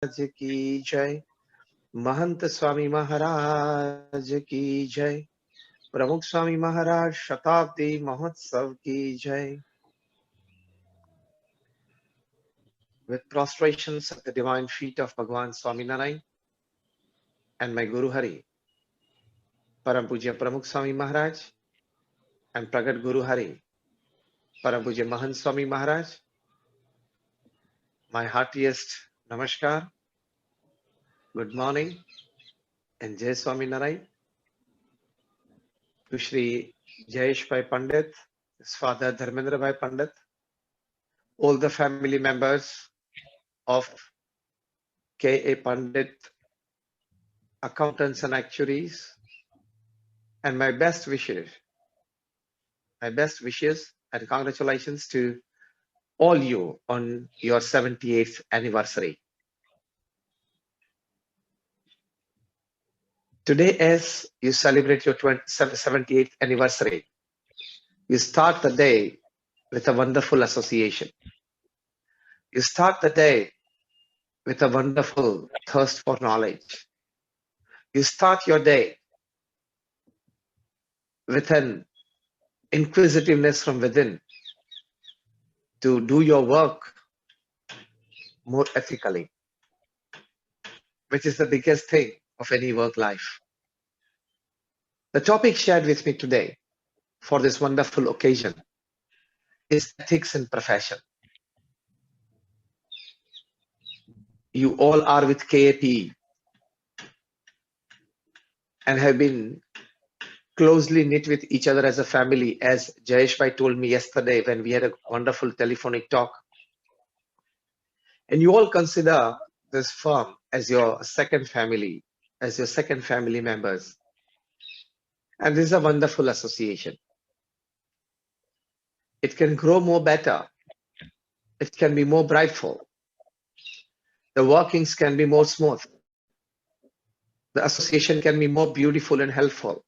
की जय, महंत स्वामी महाराज की जय, प्रमुख स्वामी महाराज शताब्दी महोत्सव की जय. With prostrations at the divine feet of Bhagwan Swami Narayan and my Guru Hari, Param Pujya Pramukh Swami Maharaj and Pragat Guru Hari, Param Pujya Mahant Swami Maharaj, my heartiest namaskar, good morning, and Jai Swami Narayan to Shri Jayesh Bhai Pandit, his father Dharmendra Bhai Pandit, all the family members of K.A. Pandit, accountants and actuaries, and my best wishes and congratulations to all you on your 78th anniversary. Today, as you celebrate your 78th anniversary, you start the day with a wonderful association. You start the day with a wonderful thirst for knowledge. You start your day with an inquisitiveness from within to do your work more ethically, which is the biggest thing of any work life. The topic shared with me today for this wonderful occasion is ethics in profession. You all are with KAP and have been closely knit with each other as a family, as Jayesh Bhai told me yesterday when we had a wonderful telephonic talk. And you all consider this firm as your second family, as your second family members. And this is a wonderful association. It can grow more better. It can be more brightful. The workings can be more smooth. The association can be more beautiful and helpful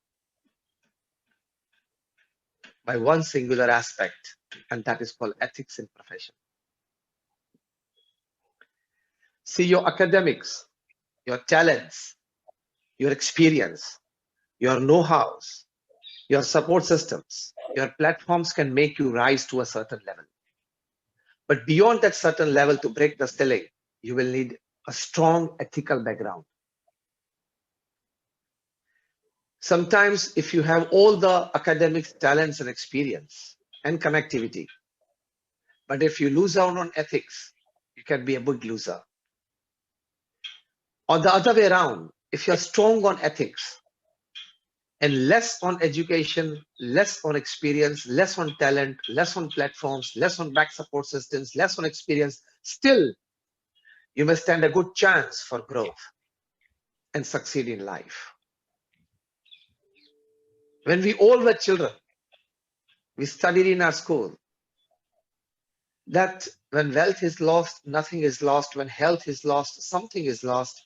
by one singular aspect, and that is called ethics in profession. See, your academics, your talents, your experience, your know-hows, your support systems, your platforms can make you rise to a certain level. But beyond that certain level, to break the ceiling, you will need a strong ethical background. Sometimes if you have all the academics, talents and experience and connectivity, but if you lose out on ethics, you can be a big loser. Or the other way around, if you're strong on ethics and less on education, less on experience, less on talent, less on platforms, less on back support systems, less on experience, still you may stand a good chance for growth and succeed in life. When we all were children, we studied in our school that when wealth is lost, nothing is lost. When health is lost, something is lost.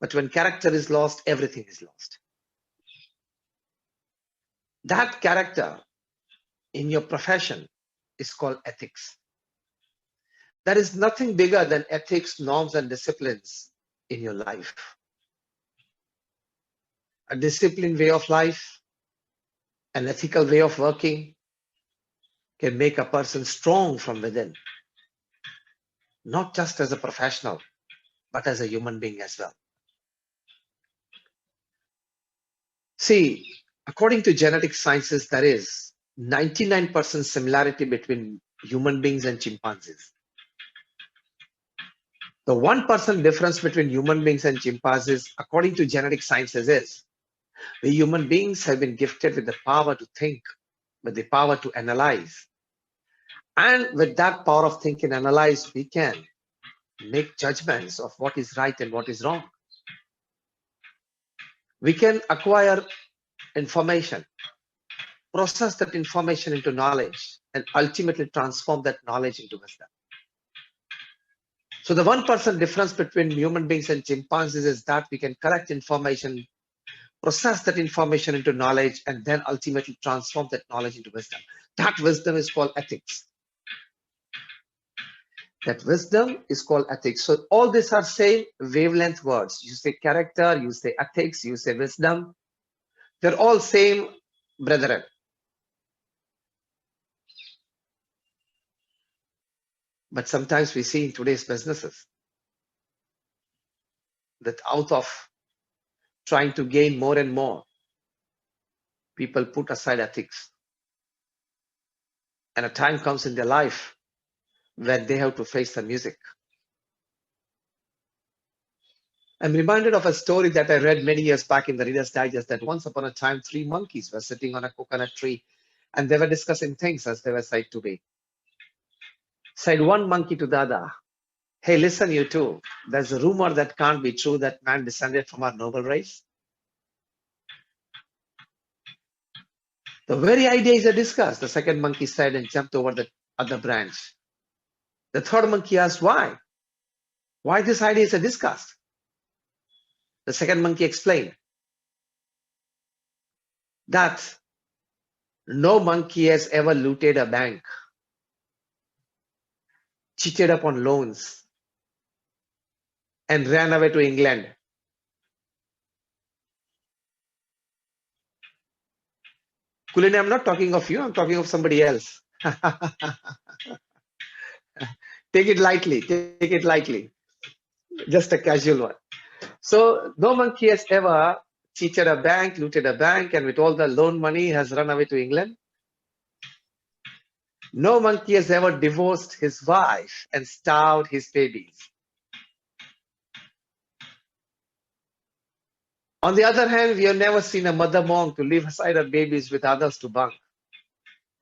But when character is lost, everything is lost. That character in your profession is called ethics. There is nothing bigger than ethics, norms, and disciplines in your life. A disciplined way of life, an ethical way of working can make a person strong from within, not just as a professional, but as a human being as well. See, according to genetic sciences, there is 99% similarity between human beings and chimpanzees. The 1% difference between human beings and chimpanzees, according to genetic sciences, is we human beings have been gifted with the power to think, with the power to analyze. And with that power of think and analyze, we can make judgments of what is right and what is wrong. We can acquire information, process that information into knowledge, and ultimately transform that knowledge into wisdom. So the 1% difference between human beings and chimpanzees is that we can collect information, process that information into knowledge, and then ultimately transform that knowledge into wisdom. That wisdom is called ethics. That wisdom is called ethics. So all these are same wavelength words. You say character, you say ethics, you say wisdom. They're all same, brethren. But sometimes we see in today's businesses that out of trying to gain more and more, people put aside ethics. And a time comes in their life when they have to face the music. I'm reminded of a story that I read many years back in the Reader's Digest, that once upon a time, 3 monkeys were sitting on a coconut tree and they were discussing things as they were said to be. Said one monkey to the other, "Hey, listen, you two, there's a rumor that can't be true that man descended from our noble race. The very idea is discussed," the second monkey said and jumped over the other branch. The third monkey asked, "Why? Why this idea is discussed?" The second monkey explained that no monkey has ever looted a bank, cheated upon loans, and ran away to England. Kulini, I'm not talking of you, I'm talking of somebody else. Take it lightly, take it lightly. Just a casual one. So no monkey has ever cheated a bank, looted a bank, and with all the loan money has run away to England. No monkey has ever divorced his wife and starved his babies. On the other hand, we have never seen a mother monk to leave aside her babies with others to bunk.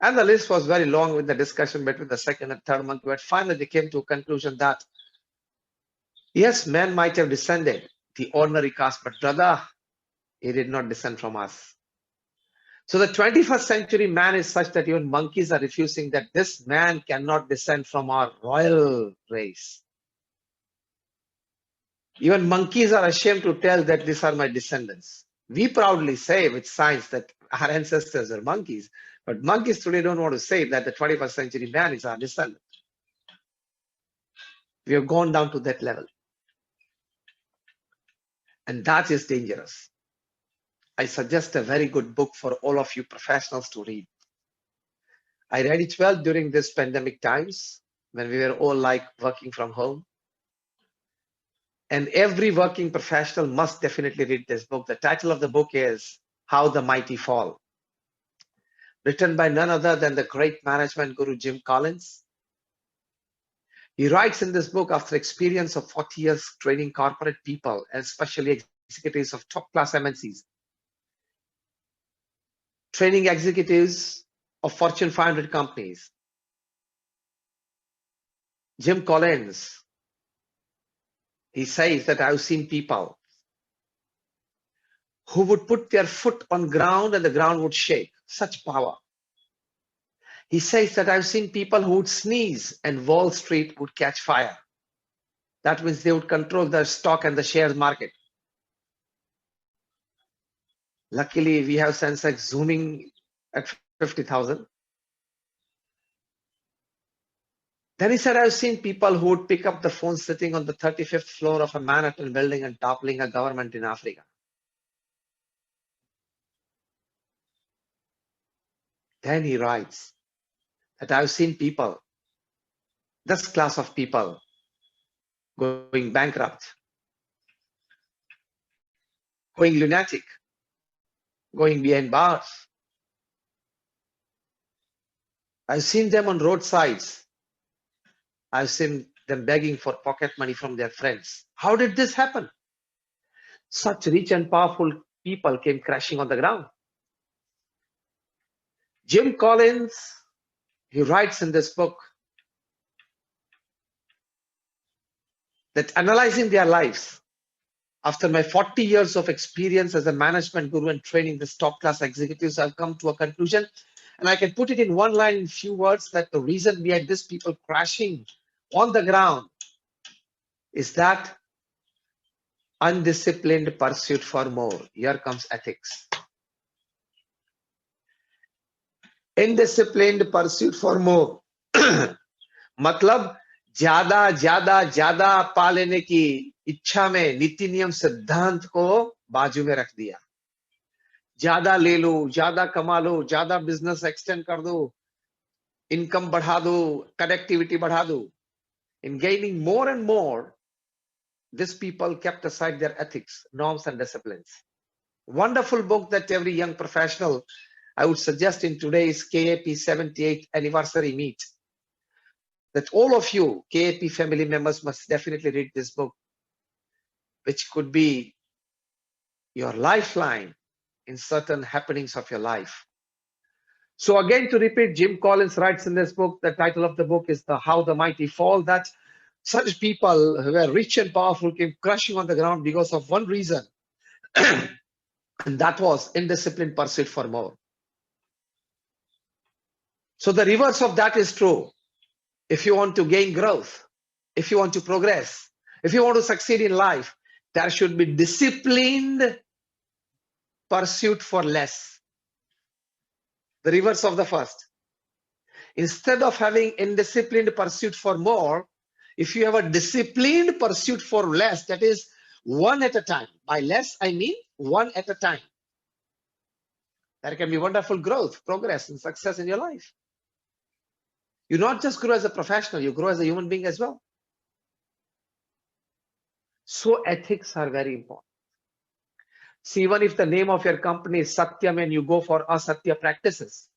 And the list was very long with the discussion between the second and third monkey, but finally they came to a conclusion that yes, man might have descended the ordinary caste, but brother, he did not descend from us. So the 21st century man is such that even monkeys are refusing that this man cannot descend from our royal race. Even monkeys are ashamed to tell that these are my descendants. We proudly say with science that our ancestors are monkeys, but monkeys today don't want to say that the 21st century man is our descendant. We have gone down to that level. And that is dangerous. I suggest a very good book for all of you professionals to read. I read it well during this pandemic times when we were all like working from home. And every working professional must definitely read this book. The title of the book is How the Mighty Fall, written by none other than the great management guru Jim Collins. He writes in this book after experience of 40 years training corporate people, and especially executives of top-class MNCs, training executives of Fortune 500 companies. Jim Collins, he says that I've seen people who would put their foot on ground and the ground would shake. Such power. He says that I've seen people who would sneeze and Wall Street would catch fire. That means they would control the stock and the shares market. Luckily, we have Sensex zooming at 50,000. Then he said, I've seen people who would pick up the phone sitting on the 35th floor of a Manhattan building and toppling a government in Africa. Then he writes that I've seen people, this class of people, going bankrupt, going lunatic, going behind bars. I've seen them on roadsides. I've seen them begging for pocket money from their friends. How did this happen? Such rich and powerful people came crashing on the ground. Jim Collins, he writes in this book that analyzing their lives, after my 40 years of experience as a management guru and training the top class executives, I've come to a conclusion, and I can put it in one line, in few words, that the reason behind this people crashing on the ground is that undisciplined pursuit for more. Here comes ethics. Indisciplined pursuit for more. मतलब ज्यादा ज्यादा ज्यादा पा लेने की इच्छा में नीति नियम सिद्धांत को बाजू में रख दिया। ज्यादा ले लो, ज्यादा कमा लो, ज्यादा बिजनेस एक्सटेंड कर दो, इनकम बढ़ा दो, कनेक्टिविटी बढ़ा दो। In gaining more and more, these people kept aside their ethics, norms, and disciplines. Wonderful book that every young professional, I would suggest in today's KAP 78th anniversary meet, that all of you KAP family members must definitely read this book, which could be your lifeline in certain happenings of your life. So again, to repeat, Jim Collins writes in this book, the title of the book is How the Mighty Fall, that such people who were rich and powerful came crashing on the ground because of one reason, and that was indisciplined pursuit for more. So the reverse of that is true. If you want to gain growth, if you want to progress, if you want to succeed in life, there should be disciplined pursuit for less. The reverse of the first. Instead of having indisciplined pursuit for more, if you have a disciplined pursuit for less, that is one at a time. By less, I mean one at a time. There can be wonderful growth, progress, and success in your life. You not just grow as a professional, you grow as a human being as well. So ethics are very important. See, even if the name of your company is Satyam and you go for asatya practices,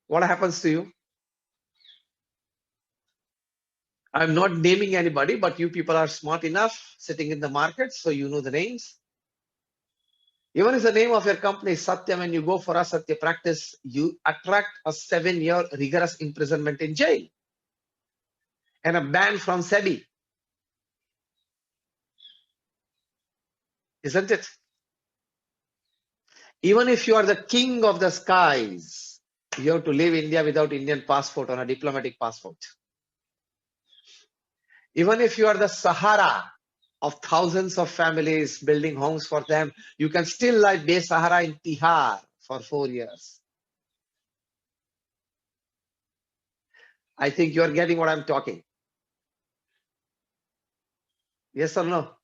what happens to you? I'm not naming anybody, but you people are smart enough sitting in the market, so you know the names. Even if the name of your company is Satyam and you go for asatya practice, you attract a 7-year rigorous imprisonment in jail and a ban from SEBI. Isn't it? Even if you are the king of the skies, you have to leave India without Indian passport on a diplomatic passport. Even if you are the Sahara of thousands of families building homes for them, you can still lie Be Sahara in Tihar for 4 years. I think you are getting what I'm talking. Yes or no?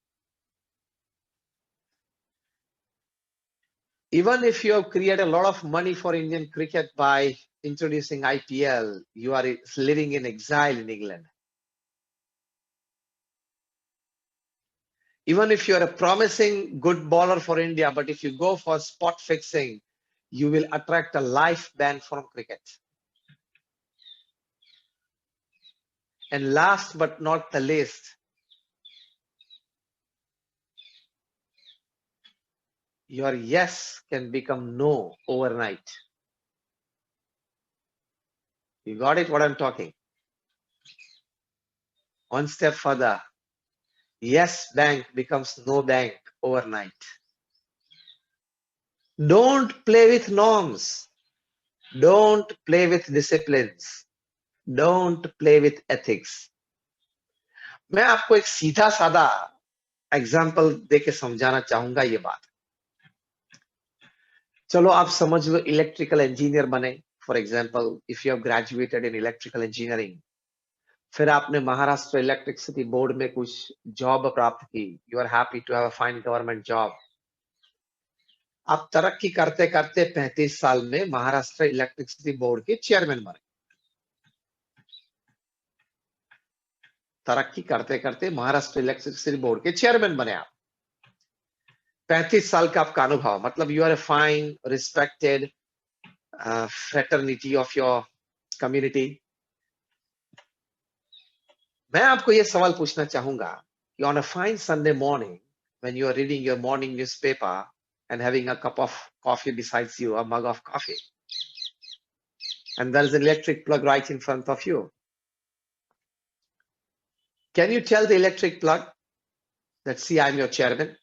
Even if you have created a lot of money for Indian cricket by introducing IPL, you are living in exile in England. Even if you are a promising good bowler for India, but if you go for spot fixing, you will attract a life ban from cricket. And last but not the least, your yes can become no overnight. You got it what I'm talking? One step further, yes bank becomes no bank overnight. Don't play with norms. Don't play with disciplines. Don't play with ethics. मैं आपको एक सीधा साधा example देके समझाना चाहूंगा ये बात. चलो आप समझ लो इलेक्ट्रिकल इंजीनियर बने. For example, if you have graduated in electrical engineering, फिर आपने महाराष्ट्र इलेक्ट्रिसिटी बोर्ड में कुछ जॉब प्राप्त की. You are happy to have a fine government job. आप तरक्की करते करते 35 साल में महाराष्ट्र इलेक्ट्रिसिटी बोर्ड के चेयरमैन बने. तरक्की करते करते महाराष्ट्र इलेक्ट्रिसिटी बोर्ड के चेयरमैन बने आप. 35 साल का आपका अनुभव, मतलब you are a fine respected fraternity of your community. मैं आपको ये सवाल पूछना चाहूंगा कि on a fine Sunday morning when you are reading your morning newspaper and having a cup of coffee besides you, a mug of coffee, and there is an electric plug right in front of you. Can you tell the electric plug that, see, I'm your chairman?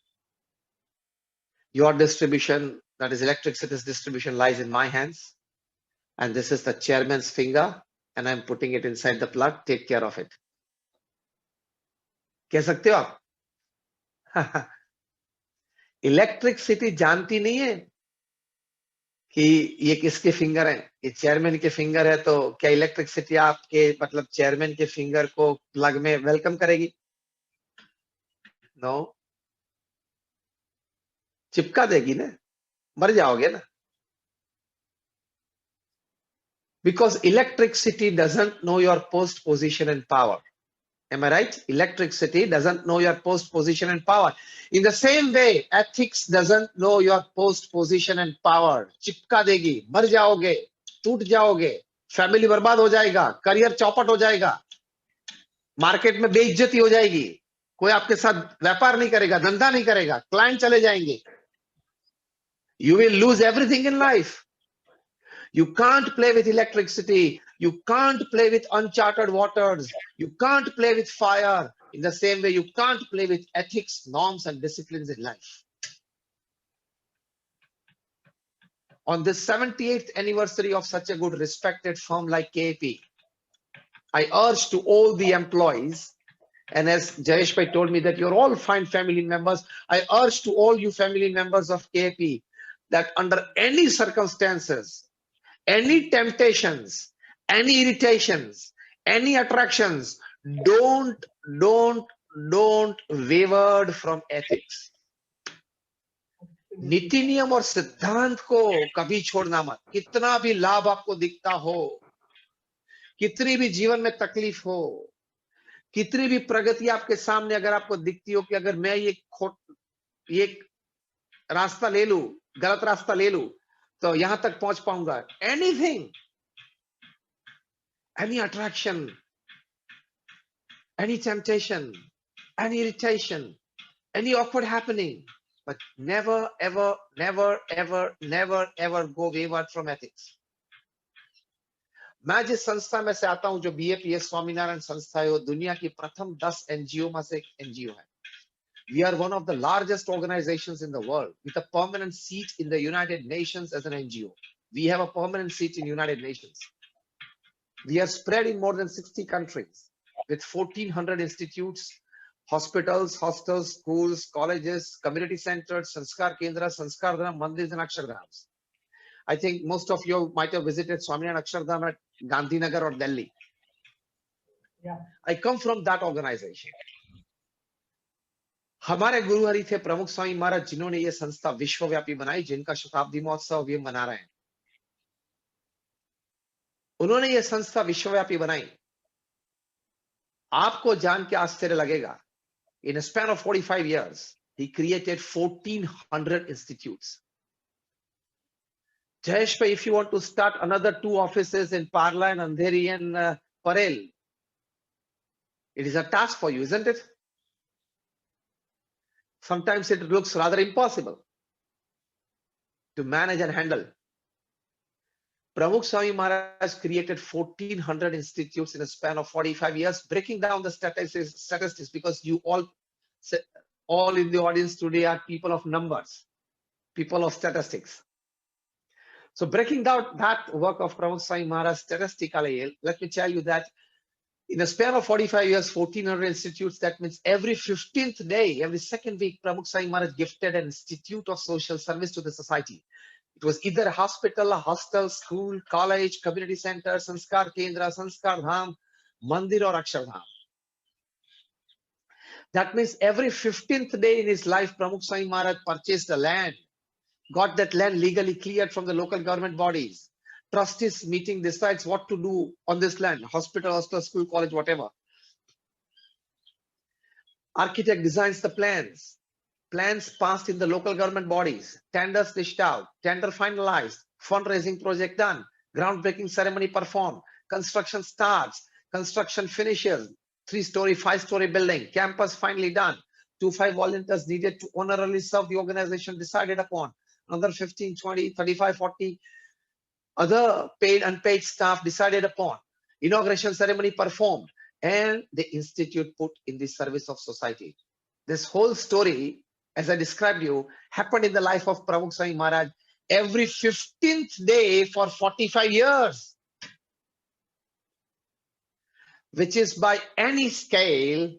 Your distribution, that is electricity's distribution, lies in my hands, and this is the chairman's finger, and I'm putting it inside the plug. Take care of it. कह सकते हो आप? Electricity जानती नहीं है कि ये किसके फिंगर है, ये चेयरमैन के फिंगर है, तो क्या इलेक्ट्रिसिटी आपके मतलब चेयरमैन के फिंगर को प्लग में वेलकम करेगी? नो, चिपका देगी ना, मर जाओगे ना. Because electricity doesn't know your post position and power. Am I right? Electricity doesn't know your post position and power. In the same way, ethics doesn't know your post position and power. चिपका देगी, मर जाओगे, टूट जाओगे, family बर्बाद हो जाएगा, career चौपट हो जाएगा, मार्केट में बेइज्जती हो जाएगी, कोई आपके साथ व्यापार नहीं करेगा, धंधा नहीं करेगा, क्लाइंट चले जाएंगे. You will lose everything in life. You can't play with electricity. You can't play with uncharted waters. You can't play with fire. In the same way, you can't play with ethics, norms, and disciplines in life. On this 78th anniversary of such a good respected firm like KP, I urge to all the employees, and as Jayesh Bhai told me that you're all fine family members, I urge to all you family members of KP that under any circumstances, any temptations, any irritations, any attractions, don't waver from ethics. नीति नियम और सिद्धांत को कभी छोड़ना मत. कितना भी लाभ आपको दिखता हो, कितनी भी जीवन में तकलीफ हो, कितनी भी प्रगति आपके सामने अगर आपको दिखती हो कि अगर मैं ये रास्ता ले लूं, गलत रास्ता ले लूं, तो यहां तक पहुंच पाऊंगा. Anything, any attraction, any temptation, any irritation, any awkward happening, but never, ever, never, ever, never, ever go wayward from ethics. मैं जिस संस्था में से आता हूं, जो BAPS स्वामीनारायण संस्था है, वो दुनिया की प्रथम 10 NGO में से एक NGO है. We are one of the largest organizations in the world with a permanent seat in the United Nations as an NGO. We have a permanent seat in United Nations. We are spread in more than 60 countries with 1,400 institutes, hospitals, hostels, schools, colleges, community centers, Sanskar Kendras, Sanskar Dham, Mandirs, and Akshardhams. I think most of you might have visited Swami and Akshardham at Gandhinagar or Delhi. Yeah. I come from that organization. हमारे गुरु हरि थे प्रमुख स्वामी महाराज, जिन्होंने ये संस्था विश्वव्यापी बनाई, जिनका शताब्दी महोत्सव ये मना रहे हैं. उन्होंने ये संस्था विश्वव्यापी बनाई. आपको जान के आश्चर्य लगेगा, in a span of 45 years, he created 1,400 institutes. Jayesh bhai, if you want to start another 2 offices in Parla and Andheri and Parel, it is a task for you, isn't it? Sometimes it looks rather impossible to manage and handle. Pramukh Swami Maharaj created 1,400 institutes in a span of 45 years, breaking down the statistics, because you all in the audience today are people of numbers, people of statistics. So breaking down that work of Pramukh Swami Maharaj statistically, let me tell you that in a span of 45 years, 1,400 institutes, that means every 15th day, every second week, Pramukh Swami Maharaj gifted an institute of social service to the society. It was either a hospital, a hostel, school, college, community center, Sanskar Kendra, Sanskar Dham, Mandir or Akshardham. That means every 15th day in his life, Pramukh Swami Maharaj purchased a land, got that land legally cleared from the local government bodies. Trustees meeting decides what to do on this land, hospital, hostel, school, college, whatever. Architect designs the plans. Plans passed in the local government bodies, tenders dished out, tender finalized, fundraising project done, groundbreaking ceremony performed, construction starts, construction finishes, 3-story, 5-story building, campus finally done, 2-5 volunteers needed to honorarily serve the organization decided upon, another 15, 20, 35, 40 other paid, unpaid staff decided upon, inauguration ceremony performed, and the institute put in the service of society. This whole story, as I described you, happened in the life of Pramukh Swami Maharaj every 15th day for 45 years, which is by any scale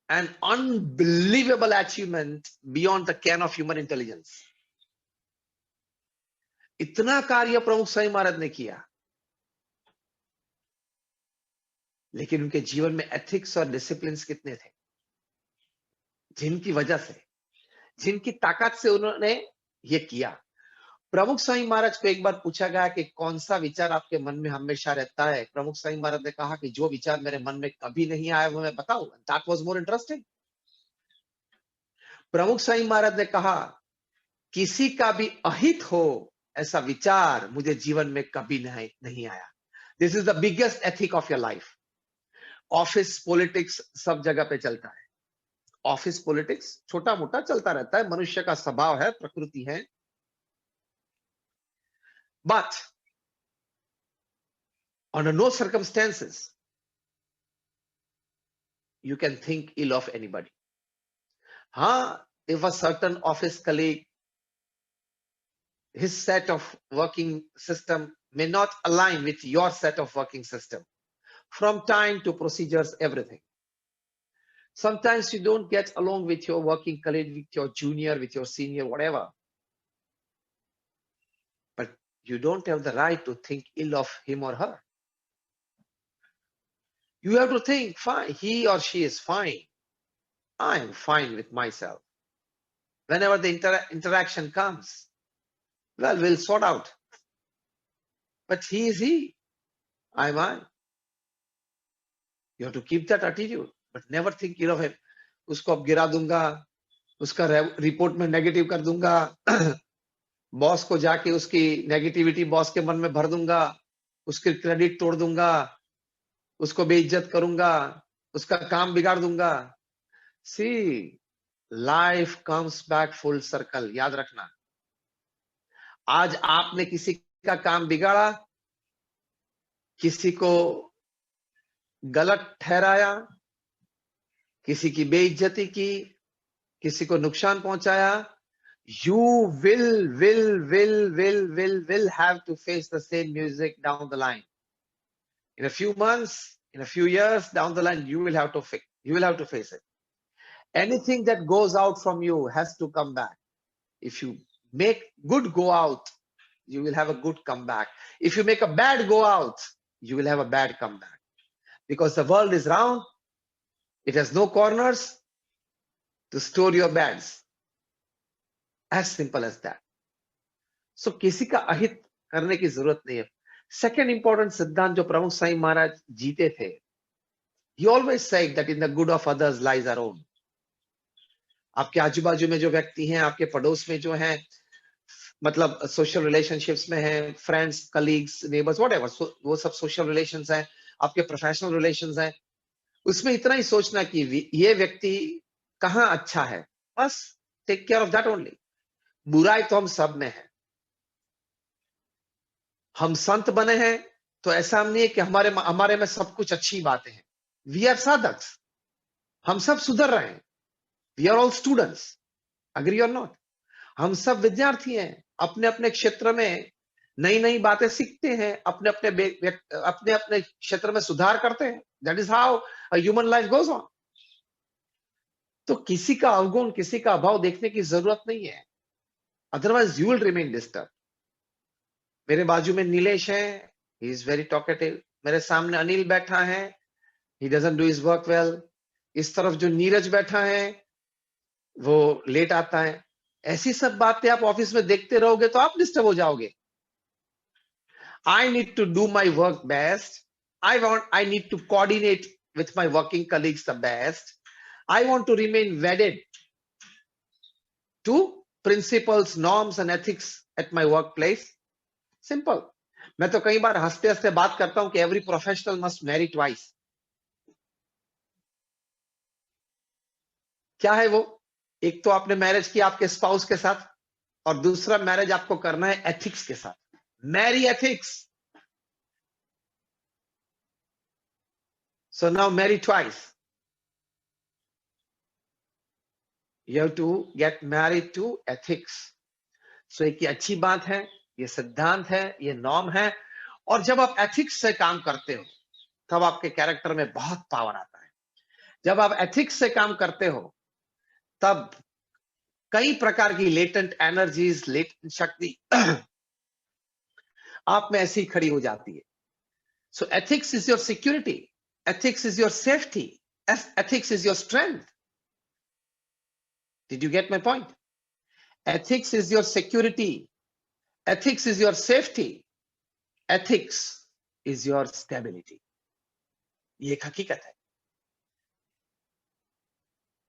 an unbelievable achievement beyond the ken of human intelligence. इतना कार्य प्रमुख स्वामी महाराज ने किया, लेकिन उनके जीवन में ethics और डिसिप्लिन कितने थे, जिनकी वजह से, जिनकी ताकत से उन्होंने ये किया। प्रमुख स्वामी महाराज को एक बार पूछा गया कि कौन सा विचार आपके मन में हमेशा रहता है। प्रमुख स्वामी महाराज ने कहा कि जो विचार मेरे मन में कभी नहीं आया वो मैं बताऊं। That was more interesting. प्रमुख स्वामी महाराज ने कहा, किसी का भी अहित हो ऐसा विचार मुझे जीवन में कभी नहीं आया। This is the biggest ethic of your life. Office politics सब जगह पे चलता है। ऑफिस पॉलिटिक्स छोटा मोटा चलता रहता है, मनुष्य का स्वभाव है, प्रकृति है। But under no circumstances you can think ill of anybody. If a certain office colleague, his set of working system may not align with your set of working system, from time to procedures, everything. Sometimes you don't get along with your working colleague, with your junior, with your senior, whatever. But you don't have the right to think ill of him or her. You have to think, fine, he or she is fine. I am fine with myself. Whenever the interaction comes, well, we'll sort out. But he is he, I am I. You have to keep that attitude, but never think ill of him. उसको अब गिरा दूंगा, उसका report में negative कर दूंगा, boss को जाके उसकी नेगेटिविटी बॉस के मन में भर दूंगा, उसके क्रेडिट तोड़ दूंगा, उसको बेइज्जत करूंगा, उसका काम बिगाड़ दूंगा। See, life comes back full circle. याद रखना, आज आपने किसी का काम बिगाड़ा, किसी को गलत ठहराया, किसी की बेइज्जती की, किसी को नुकसान पहुंचाया, you will have to face the same music down the line. In a few months, in a few years down the line, you will have to face it. Anything that goes out from you has to come back. If you make good go out, you will have a good comeback. If you make a bad go out, you will have a bad comeback. Because the world is round, it has no corners to store your bads. As simple as that. So किसी का अहित करने की जरूरत नहीं है। Second important सिद्धांत जो प्रमुख स्वामी महाराज जीते थे, he always said that in the good of others lies our own. आपके आजू बाजू में जो व्यक्ति हैं, आपके पड़ोस में जो हैं, मतलब सोशल रिलेशनशिप्स में हैं, फ्रेंड्स, कलीग्स, नेबर्स, व्हाटएवर, वो सब सोशल रिलेशंस हैं, आपके प्रोफेशनल रिलेशंस हैं, उसमें इतना ही सोचना कि ये व्यक्ति कहाँ अच्छा है, बस take care of that only. बुराई तो हम सब में है। हम संत बने हैं तो ऐसा नहीं है कि हमारे में सब कुछ अच्छी बातें हैं। वी आर साधक्स, हम सब सुधर रहे हैं। We are all students, agree और नॉट। हम सब विद्यार्थी हैं, अपने अपने क्षेत्र में नई नई बातें सीखते हैं, अपने अपने क्षेत्र में सुधार करते हैं। That is how a human life goes on. तो किसी का अवगुण, किसी का अभाव देखने की जरूरत नहीं है, otherwise you will remain disturb. मेरे बाजू में नीलेश है, ही इज वेरी टॉकेटिव। मेरे सामने अनिल बैठा है, he doesn't do his work well. इस तरफ जो नीरज बैठा है वो लेट आता है। ऐसी सब बातें आप ऑफिस में देखते रहोगे तो आप डिस्टर्ब हो जाओगे। I need to do my work best. I need to coordinate with my working colleagues the best. I want to remain wedded to principles, norms and ethics at my workplace. Simple. मैं तो कई बार हंसते हंसते बात करता हूं कि every professional must marry twice. क्या है वो? एक तो आपने मैरिज किया आपके स्पाउस के साथ, और दूसरा मैरिज आपको करना है एथिक्स के साथ। Marry ethics. So now marry twice. You have to get married to ethics. So एक ये अच्छी बात है, ये सिद्धांत है, ये नॉर्म है। और जब आप एथिक्स से काम करते हो तब आपके कैरेक्टर में बहुत पावर आता है। जब आप एथिक्स से काम करते हो तब कई प्रकार की लेटेंट एनर्जीज, लेटेंट शक्ति आप में ऐसी खड़ी हो जाती है. So ethics is your security. Ethics is your safety. Ethics is your strength. Did you get my point? Ethics is your security. Ethics is your safety. Ethics is your stability. ये एक हकीकत है.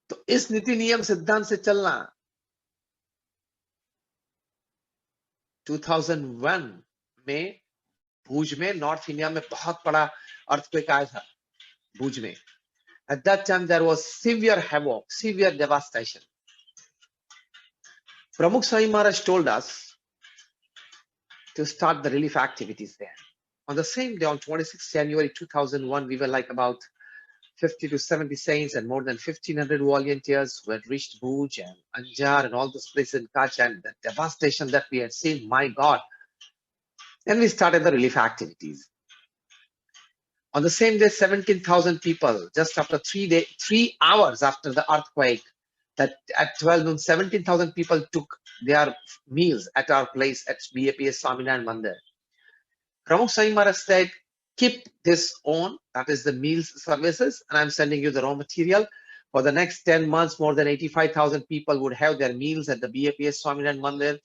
तो इस नीति नियम सिद्धांत से चलना 2001 में भूज में, नॉर्थ इंडिया में बहुत बड़ा अर्थक्वेक आया था भूज में. At that time there was severe havoc, severe devastation. Pramukh Swami Maharaj told us to start the relief activities there. On the same day, on 26 January 2001, we were like about 50 to 70 saints and more than 1,500 volunteers who had reached Bhuj and Anjar and all those places in Kutch, and the devastation that we had seen, my God. Then we started the relief activities. On the same day, 17,000 people, just after 3 hours after the earthquake, that at 12 noon, 17,000 people took their meals at our place at BAPS Swaminarayan Mandir. Pramukh Swami Maharaj said, keep this on, that is the meals services, and I'm sending you the raw material. For the next 10 months, more than 85,000 people would have their meals at the BAPS Swaminarayan Mandir.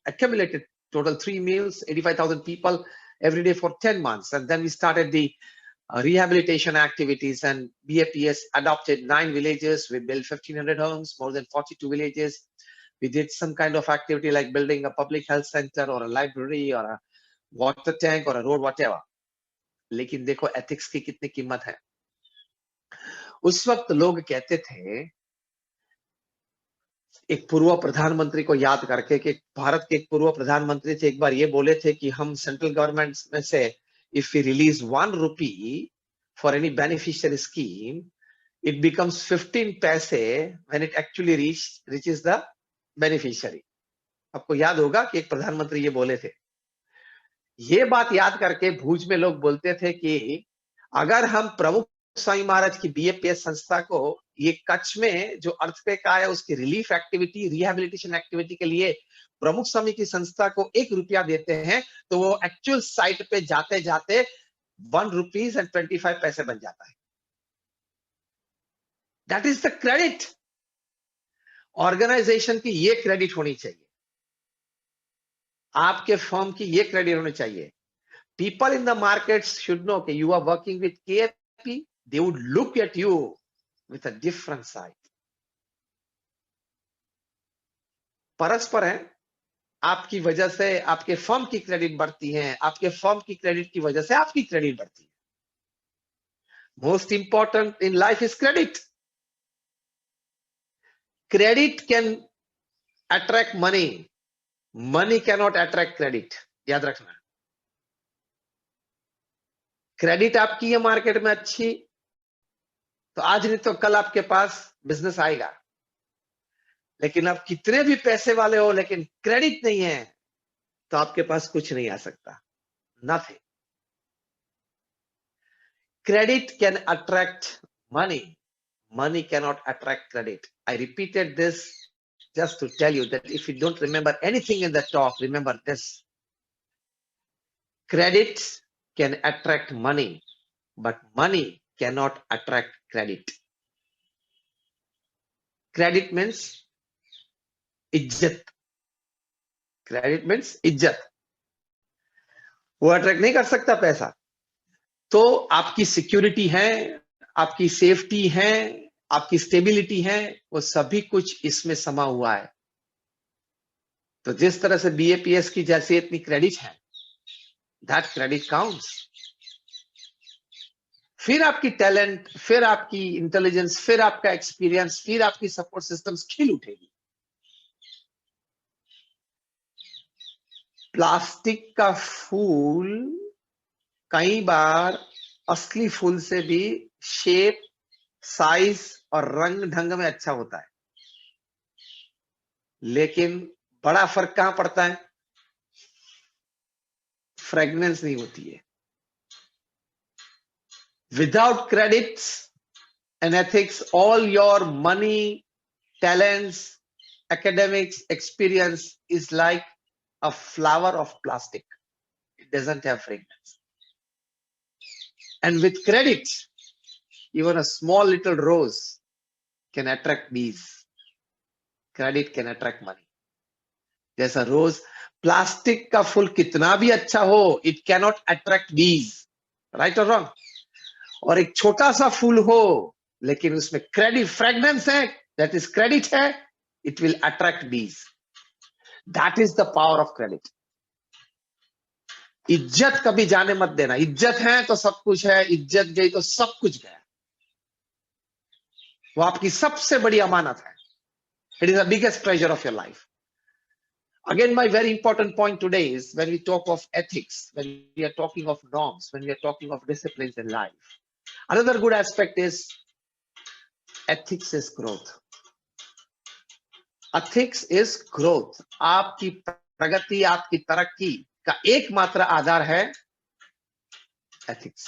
Accumulated total 3 meals, 85,000 people every day for 10 months. And then we started the rehabilitation activities, and BAPS adopted 9 villages. We built 1,500 homes, more than 42 villages. We did some kind of activity like building a public health center or a library or a water tank or a road, whatever. लेकिन देखो ethics की कितनी कीमत है. उस वक्त लोग कहते थे, एक पूर्व प्रधानमंत्री को याद करके, कि भारत के एक पूर्व प्रधानमंत्री थे, एक बार ये बोले थे कि हम सेंट्रल गवर्नमेंट में से if we release 1 rupee for any beneficiary scheme, it becomes 15 paise when it actually reaches the beneficiary. आपको याद होगा कि एक प्रधानमंत्री ये बोले थे. ये बात याद करके भूज में लोग बोलते थे कि अगर हम प्रमुख स्वामी महाराज की बीएपीएस संस्था को ये कच्छ में जो अर्थक्वेक आया उसकी रिलीफ एक्टिविटी, रिहैबिलिटेशन एक्टिविटी के लिए प्रमुख स्वामी की संस्था को 1 रुपया देते हैं, तो वो एक्चुअल साइट पे जाते जाते 1 rupees and 25 पैसे बन जाता है. That is the credit. Organization की ये क्रेडिट होनी चाहिए, आपके फर्म की ये क्रेडिट होनी चाहिए. People in the markets should know that you are working with KFP. They would look at you with a different side. परस्पर है, आपकी वजह से आपके फर्म की क्रेडिट बढ़ती है, आपके फर्म की क्रेडिट की वजह से आपकी क्रेडिट बढ़ती है. Most important in life is credit. Credit can attract money. Money cannot attract credit. याद रखना. क्रेडिट आपकी है मार्केट में अच्छी, तो आज नहीं तो कल आपके पास बिजनेस आएगा. लेकिन आप कितने भी पैसे वाले हो, लेकिन क्रेडिट नहीं है, तो आपके पास कुछ नहीं आ सकता. Nothing. Credit can attract money. Money cannot attract credit. I repeated this just to tell you that if you don't remember anything in the talk, remember this. Credit can attract money, but money cannot attract credit. Credit means इज्जत. Credit means इज्जत. वो attract नहीं कर सकता पैसा. तो आपकी security है, आपकी सेफ्टी है, आपकी स्टेबिलिटी है, वो सभी कुछ इसमें समा हुआ है. तो जिस तरह से बीएपीएस की जैसे इतनी क्रेडिट है, दैट क्रेडिट काउंट्स. फिर आपकी टैलेंट, फिर आपकी इंटेलिजेंस, फिर आपका एक्सपीरियंस, फिर आपकी सपोर्ट सिस्टम्स खिल उठेगी. प्लास्टिक का फूल कई बार असली फूल से भी शेप, साइज और रंग ढंग में अच्छा होता है, लेकिन बड़ा फर्क कहां पड़ता है? फ्रेग्रेंस नहीं होती है. Without credits and ethics, all your money, talents, academics, experience is like a flower of plastic. It doesn't have fragrance. And with credit, even a small little rose can attract bees. Credit can attract money. जैसा रोज plastic का फूल कितना भी अच्छा हो, it cannot attract बीज, right और wrong? और एक छोटा सा फूल हो लेकिन उसमें क्रेडिट फ्रेगनेंस है, दैट इज क्रेडिट है, इट विल अट्रैक्ट बीज. That is the power of credit. इज्जत कभी जाने मत देना. इज्जत है तो सब कुछ है, इज्जत गई तो सब कुछ गया. वो आपकी सबसे बड़ी अमानत है. It is the biggest treasure of your life. Again, my very important point today is when we talk of ethics, when we are talking of norms, when we are talking of disciplines in life, another good aspect is ethics is growth. Ethics is growth. आपकी प्रगति, आपकी तरक्की का एकमात्र आधार है ethics.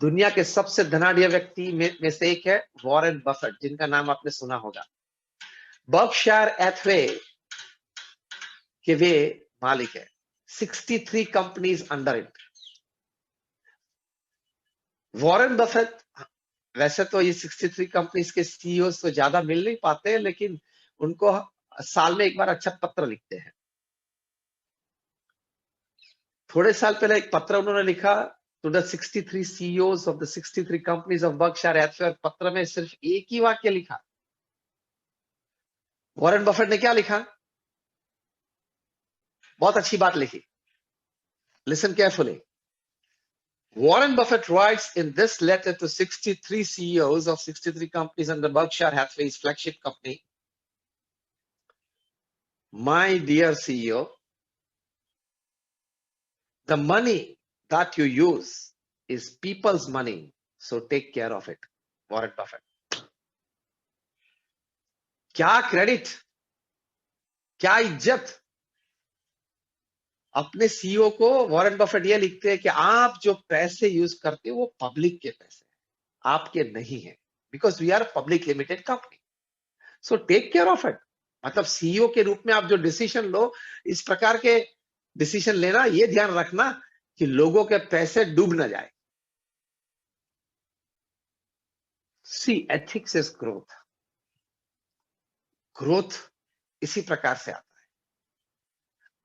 दुनिया के सबसे धनाढ्य व्यक्ति में से एक है वॉरेन बफेट, जिनका नाम आपने सुना होगा. बर्कशायर हैथवे के वे मालिक है. 63 companies under it. Warren Buffett, वैसे तो ये 63 कंपनीज के सीईओ तो ज्यादा मिल नहीं पाते, लेकिन उनको साल में एक बार अच्छा पत्र लिखते हैं. थोड़े साल पहले एक पत्र उन्होंने लिखा to the 63 CEOs of the 63 companies of Berkshire Hathaway. पत्र में सिर्फ एक ही वाक्य लिखा. वॉरेन बफेट ने क्या लिखा? बहुत अच्छी बात लिखी. Listen carefully. Warren Buffett writes in this letter to 63 CEOs of 63 companies under Berkshire Hathaway's flagship company. My dear CEO, the money that you use is people's money, so take care of it. Warren Buffett. क्या credit, क्या इज्जत. अपने CEO को Warren Buffett ये लिखते हैं कि आप जो पैसे यूज करते हो वो पब्लिक के पैसे हैं, आपके नहीं है, because we are public limited company, so take care of it. मतलब सीईओ के रूप में आप जो डिसीजन लो, इस प्रकार के डिसीजन लेना, ये ध्यान रखना कि लोगों के पैसे डूब ना जाए. सी एथिक्स इज ग्रोथ. ग्रोथ इसी प्रकार से आता है.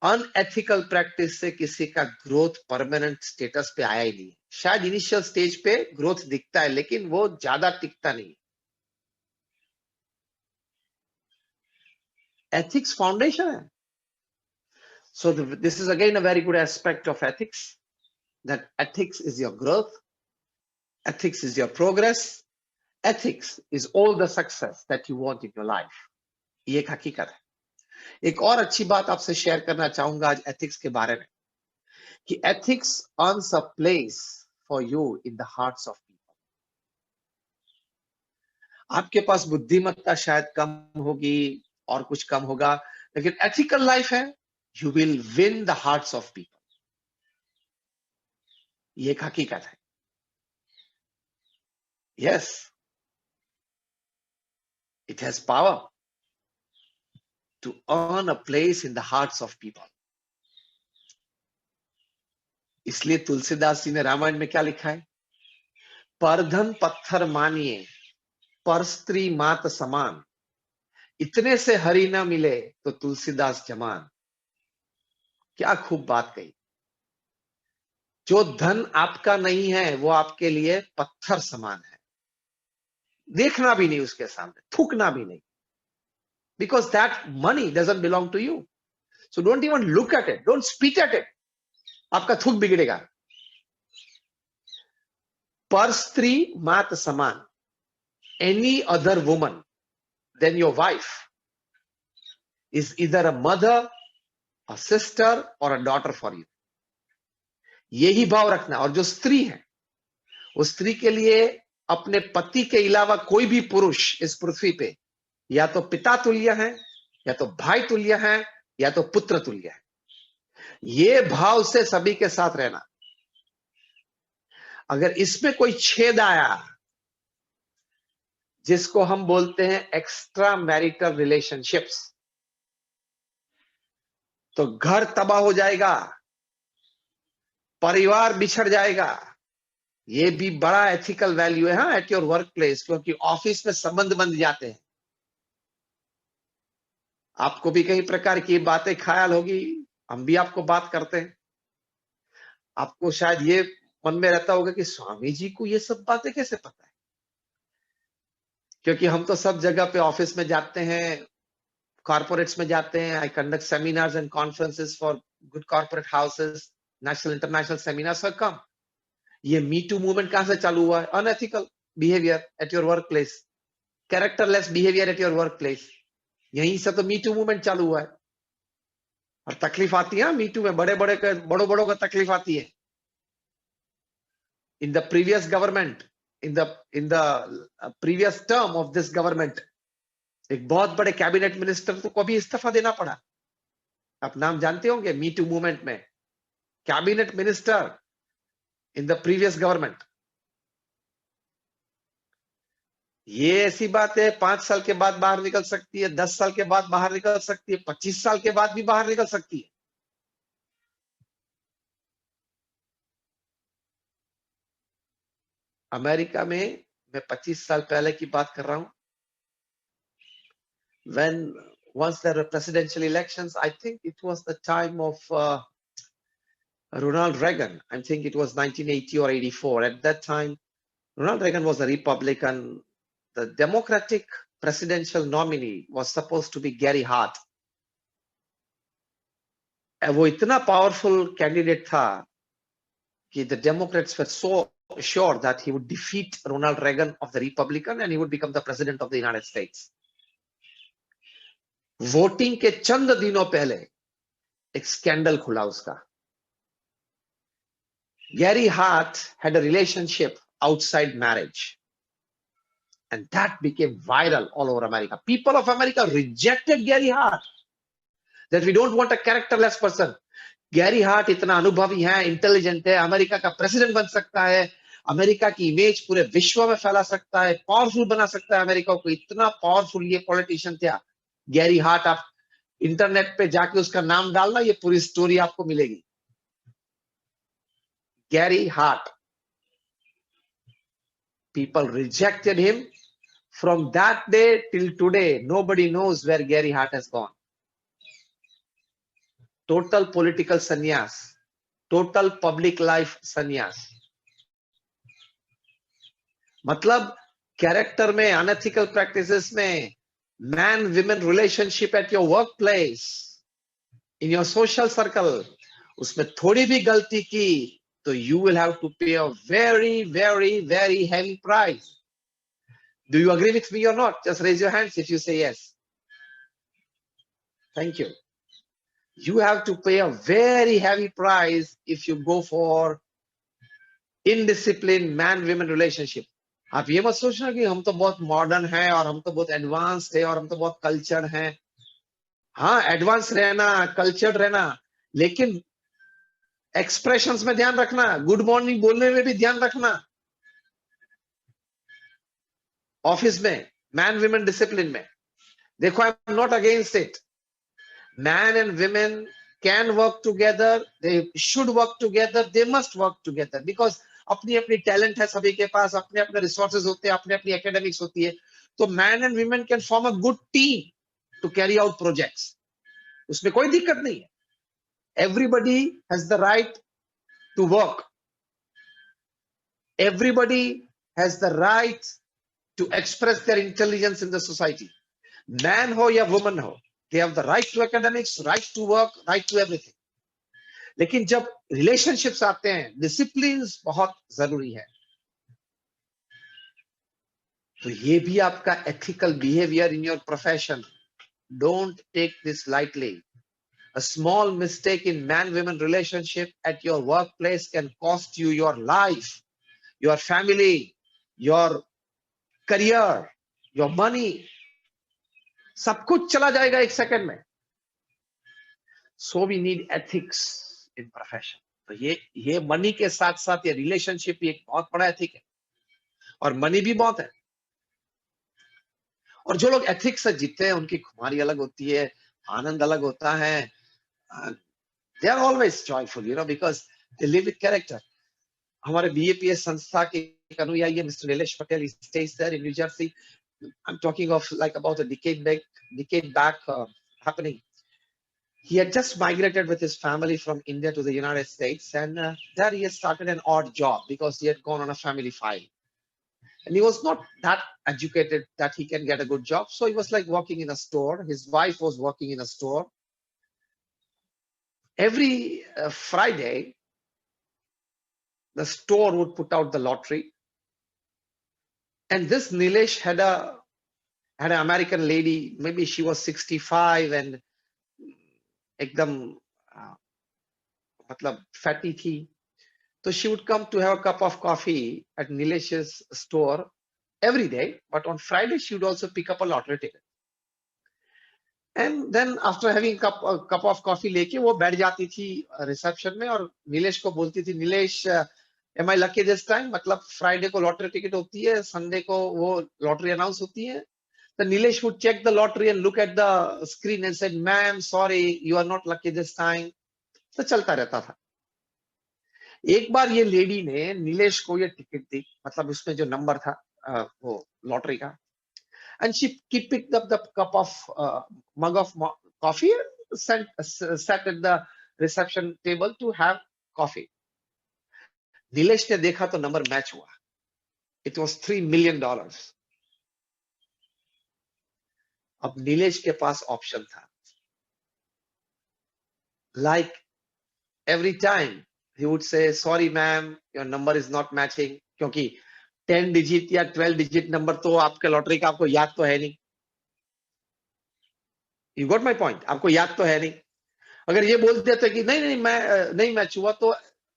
अनएथिकल प्रैक्टिस से किसी का ग्रोथ परमानेंट स्टेटस पे आया ही नहीं. शायद इनिशियल स्टेज पे ग्रोथ दिखता है, लेकिन वो ज्यादा टिकता नहीं. एथिक्स फाउंडेशन है. So this is again a very good aspect of ethics, that ethics is your growth, ethics is your progress, ethics is all the success that you want in your life. ये एक हकीकत है. एक और अच्छी बात आपसे शेयर करना चाहूंगा आज एथिक्स के बारे में, कि ethics earns a place for you in the hearts of people. आपके पास बुद्धिमत्ता शायद कम होगी और कुछ कम होगा, लेकिन एथिकल लाइफ है, you will win the hearts of people. ये एक हकीकत है. Yes, it has power to earn a place in the hearts of people. इसलिए तुलसीदास जी ने रामायण में क्या लिखा है? परधन पत्थर मानिए, पर स्त्री मात समान, इतने से हरि ना मिले तो तुलसीदास जमान. क्या खूब बात कही. जो धन आपका नहीं है वो आपके लिए पत्थर समान है. देखना भी नहीं उसके सामने, थूकना भी नहीं, because that money doesn't belong to you. So don't even look at it, don't spit at it. आपका थूक बिगड़ेगा. पर स्त्री मात समान, any other woman than your wife is either a mother, a sister or a daughter for you. यही भाव रखना. और जो स्त्री है, उस स्त्री के लिए अपने पति के अलावा कोई भी पुरुष इस पृथ्वी पे या तो पिता तुल्य है, या तो भाई तुल्य है, या तो पुत्र तुल्य है. ये भाव से सभी के साथ रहना. अगर इसमें कोई छेद आया, जिसको हम बोलते हैं एक्स्ट्रा मैरिटल रिलेशनशिप्स, तो घर तबाह हो जाएगा, परिवार बिछड़ जाएगा। ये भी बड़ा एथिकल वैल्यू है, हाँ, एट योर वर्क प्लेस, क्योंकि ऑफिस में संबंध बन जाते हैं। आपको भी कई प्रकार की बातें ख्याल होगी, हम भी आपको बात करते हैं। आपको शायद ये मन में रहता होगा कि स्वामी जी को ये सब बातें कैसे पता है, क्योंकि हम तो सब जगह पे ऑफिस में जाते हैं, कॉर्पोरेट्स में जाते हैं। I conduct seminars and conferences for good corporate houses, national international seminars for come. ये मी टू मूवमेंट कहां से चालू हुआ है? Unethical behaviour at your work place, characterless behaviour at your work place, यहीं से तो मी टू मूवमेंट चालू हुआ है। और तकलीफ आती है मी टू में, बड़ों बड़ों को तकलीफ आती है। In the previous government, in the previous term of this government, एक बहुत बड़े कैबिनेट मिनिस्टर को भी इस्तीफा देना पड़ा। आप नाम जानते होंगे, मी टू मूवमेंट में cabinet minister in the previous government. ये ऐसी बात है, 5 साल के बाद बाहर निकल सकती है, 10 साल के बाद बाहर निकल सकती है, 25 साल के बाद भी बाहर निकल सकती है। अमेरिका में, मैं 25 साल पहले की बात कर रहा हूं, when once there were presidential elections, I think it was the time of Ronald Reagan. I think it was 1980 or 84. At that time, Ronald Reagan was a Republican. The Democratic presidential nominee was supposed to be Gary Hart. वो इतना powerful candidate था कि the Democrats were so sure that he would defeat Ronald Reagan of the Republican and he would become the president of the United States. Voting के चंद दिनों पहले एक scandal खुला उसका। Gary Hart had a relationship outside marriage, and that became viral all over America. People of America rejected Gary Hart, that we don't want a characterless person. Gary Hart इतना अनुभवी है, intelligent है, America का president बन सकता है, America की image पूरे विश्व में फैला सकता है, पावरफुल बना सकता है अमेरिका को। इतना पावरफुल ये पॉलिटिशियन था गैरी हार्ट। आप इंटरनेट पे जाके उसका नाम डालना, ये पूरी स्टोरी आपको मिलेगी। Gary Hart. People rejected him. From that day till today, nobody knows where Gary Hart has gone. Total political sannyas, total public life sannyas. मतलब कैरेक्टर में, अनएथिकल प्रैक्टिसेस में, man women relationship eight your work place, in your social circle, उसमें थोड़ी भी गलती की तो you will have to pay a very, very, very heavy price. Do you agree with me or not? Just raise your hands if you say yes. Thank you. You have to pay a very heavy price if you go for indisciplined man-women relationship. आप ये मत सोचना कि हम तो बहुत modern हैं और हम तो बहुत एडवांस्ड हैं और हम तो बहुत कल्चर्ड हैं। हाँ, एडवांस रहना, कल्चर्ड रहना, लेकिन एक्सप्रेशंस में ध्यान रखना, गुड मॉर्निंग बोलने में भी ध्यान रखना। ऑफिस में मैन विमेन डिसिप्लिन में देखो, I am not against it. Man and women can work together, they should work together, they must work together, because अपनी अपनी टैलेंट है सभी के पास, अपने अपने रिसोर्सेज होते हैं, अपने अपनी एकेडमिक्स होती है। तो man and women can form a good team to carry out projects, उसमें कोई दिक्कत नहीं है। Everybody has the right to work. Everybody has the right to express their intelligence in the society. Man ho ya woman ho, they have the right to academics, right to work, right to everything. लेकिन जब relationships आते हैं, disciplines बहुत जरूरी है। तो ये भी आपका ethical behavior in your profession. Don't take this lightly. A small mistake in man-woman relationship at your workplace can cost you your life, your family, your career, your money. सब कुछ चला जाएगा एक सेकंड में। So we need ethics in profession. तो ये money के साथ साथ ये रिलेशनशिप भी एक बहुत बड़ा एथिक है, और मनी भी बहुत है। और जो लोग एथिक्स से जीते हैं उनकी खुमारी अलग होती है, आनंद अलग होता है, They are always joyful, because they live with character. हमारे BAPS संस्था के अनुयायी Mr. Nilesh Patel, he stays there in New Jersey. I'm talking of like about a decade back happening. He had just migrated with his family from India to the United States, and there he had started an odd job because he had gone on a family file. And he was not that educated that he can get a good job. So he was like working in a store. His wife was working in a store. Every Friday, the store would put out the lottery. And this Nilesh had an American lady, maybe she was 65 and एकदम मतलब fatty थी. So she would come to have a cup of coffee at Nilesh's store every day, but on Friday she would also pick up a lottery ticket. And then after having a cup of coffee लेके वो बैठ जाती थी reception में और नीलेश को बोलती थी, Nilesh am I lucky this time? मतलब फ्राइडे को लॉटरी टिकट होती है, संडे को वो लॉटरी अनाउंस होती है. The Nilesh would check the lottery and look at the screen and said, "Ma'am, sorry, you are not lucky this time." तो चलता रहता था. एक बार ये लेडी ने नीलेश को ये टिकट दी, मतलब उसमें जो नंबर था वो लॉटरी का, and she picked up the cup of mug of coffee and sat at the reception table to have coffee. Nilesh ने देखा तो नंबर मैच हुआ. It was $3 million. अब नीलेश के पास ऑप्शन था. Like every time he would say, "Sorry ma'am, your number is not matching." क्योंकि 10 digit या 12 digit number तो आपके लॉटरी का आपको याद तो है नहीं. You got my point? आपको याद तो है नहीं. अगर ये बोल देते कि नहीं नहीं मैं नहीं मैच हुआ, तो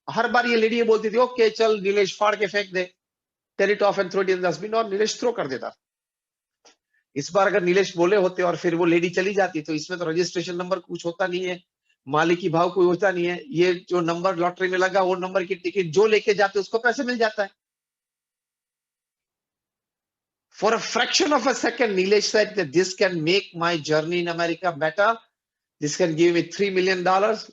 हर बार ये लेडी ये बोलती थी, ओके चल नीलेश फाड़ के फेंक दे, tear it off and throw it in the dustbin, और नीलेश थ्रो कर देता. इस बार अगर नीलेश बोले होते और फिर वो लेडी चली जाती, तो इसमें तो रजिस्ट्रेशन नंबर कुछ होता नहीं है, मालिकी भाव कोई होता नहीं है. ये जो नंबर लॉटरी में लगा वो नंबर की टिकट जो लेके जाते उसको पैसे मिल जाता है. For a fraction of a second, Nilesh said that this can make my journey in America better. This can give me $3 million.